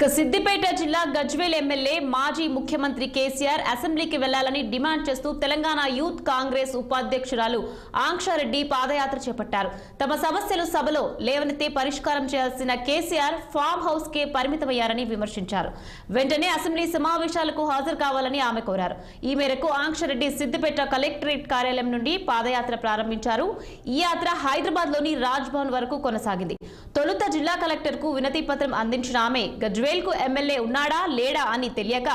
సిద్దిపేట జిల్లా గజ్వేల్ ఎమ్మెల్యే మాజీ ముఖ్యమంత్రి కేసీఆర్ అసెంబ్లీకి వెళ్లాలని డిమాండ్ చేస్తూ తెలంగాణ యూత్ కాంగ్రెస్ ఉపాధ్యక్షురాలు ఆంక్షారెడ్డి పాదయాత్ర చేపట్టారు. తమ సమస్యలు సభలో లేవనెత్తి పరిష్కారం చేయాల్సిన కేసీఆర్ ఫామ్ హౌస్ కే పరిమితమయ్యారని విమర్శించారు. వెంటనే అసెంబ్లీ సమావేశాలకు హాజరు కావాలని ఆమె కోరారు. ఈ మేరకు ఆంక్షారెడ్డి సిద్దిపేట కలెక్టరేట్ కార్యాలయం నుండి పాదయాత్ర ప్రారంభించారు. ఈ యాత్ర హైదరాబాద్ లోని రాజ్ భవన్ వరకు కొనసాగింది. తొలుత జిల్లా కలెక్టర్ కు వినతి పత్రం అందించిన ఆమె గజ్వేల్ కు ఎమ్మెల్యే ఉన్నాడా లేడా అని తెలియక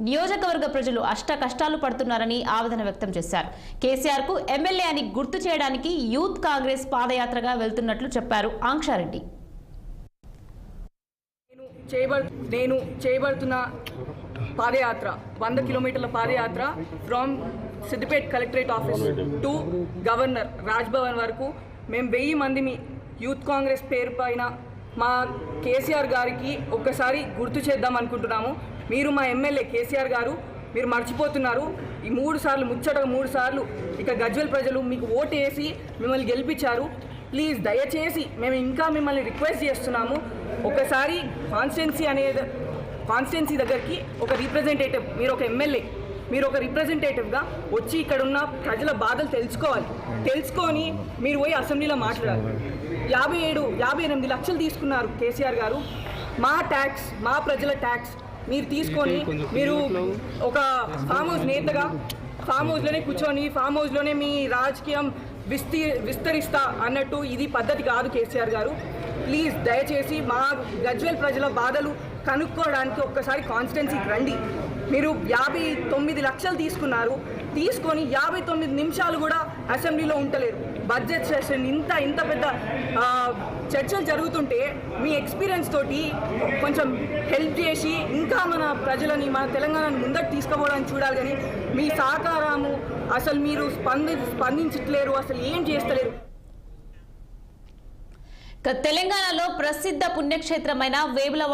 నియోజకవర్గ ప్రజలు అష్ట కష్టాలు పడుతున్నారని ఆవేదన వ్యక్తం చేశారు. కేసీఆర్ కు ఎమ్మెల్యే అని గుర్తు చేయడానికి యూత్ కాంగ్రెస్ పాదయాత్రగా వెళ్తున్నట్లు చెప్పారు ఆంక్షారెడ్డి. నేను చేయబడుతున్న పాదయాత్ర 100 కిలోమీటర్ల padayatra from Siddipet collectorate office to governor Raj Bhavan వరకు మేము 1000 మందిని యూత్ కాంగ్రెస్ పేరు పైన మా కేసీఆర్ గారికి ఒక్కసారి గుర్తు చేద్దాం అనుకుంటున్నాము. మీరు మా ఎమ్మెల్యే కేసీఆర్ గారు, మీరు మర్చిపోతున్నారు. ఈ 3 సార్లు ముచ్చటగా 3 సార్లు ఇక గజ్వేల్ ప్రజలు మీకు ఓటు వేసి మిమ్మల్ని గెలిపించారు. ప్లీజ్ దయచేసి మేము ఇంకా మిమ్మల్ని రిక్వెస్ట్ చేస్తున్నాము. ఒకసారి కాన్స్టిట్యున్సీ దగ్గరికి ఒక రిప్రజెంటేటివ్, మీరు ఒక ఎమ్మెల్యే, మీరు ఒక రిప్రజెంటేటివ్గా వచ్చి ఇక్కడ ఉన్న ప్రజల బాధలు తెలుసుకొని మీరు పోయి అసెంబ్లీలో మాట్లాడాలి. 57-58 లక్షలు తీసుకున్నారు కేసీఆర్ గారు. మా ట్యాక్స్, మా ప్రజల ట్యాక్స్ మీరు తీసుకొని మీరు ఒక ఫామ్ హౌస్ నేతగా ఫామ్ హౌస్లోనే కూర్చొని ఫామ్ హౌస్లోనే మీ రాజకీయం విస్తరిస్తా అన్నట్టు ఇది పద్ధతి కాదు కేసీఆర్ గారు. ప్లీజ్ దయచేసి మా గజ్వేల్ ప్రజల బాధలు కనుక్కోవడానికి ఒక్కసారి కాన్స్టిట్యున్సీకి రండి. మీరు 59 లక్షలు తీసుకొని 59 నిమిషాలు కూడా అసెంబ్లీలో ఉండలేరు. బడ్జెట్ సెషన్ ఇంత పెద్ద చర్చలు జరుగుతుంటే మీ ఎక్స్పీరియన్స్ తోటి కొంచెం హెల్ప్ చేసి ఇంకా మన ప్రజలని, మన తెలంగాణను ముందకు తీసుకుపోవడానికి చూడాలి. కానీ మీ సహకారము అసలు మీరు స్పందించట్లేరు, అసలు ఏం చేస్తలేరు. తెలంగాణలో ప్రసిద్ధ పుణ్యక్షేత్రమైన వేములవాడ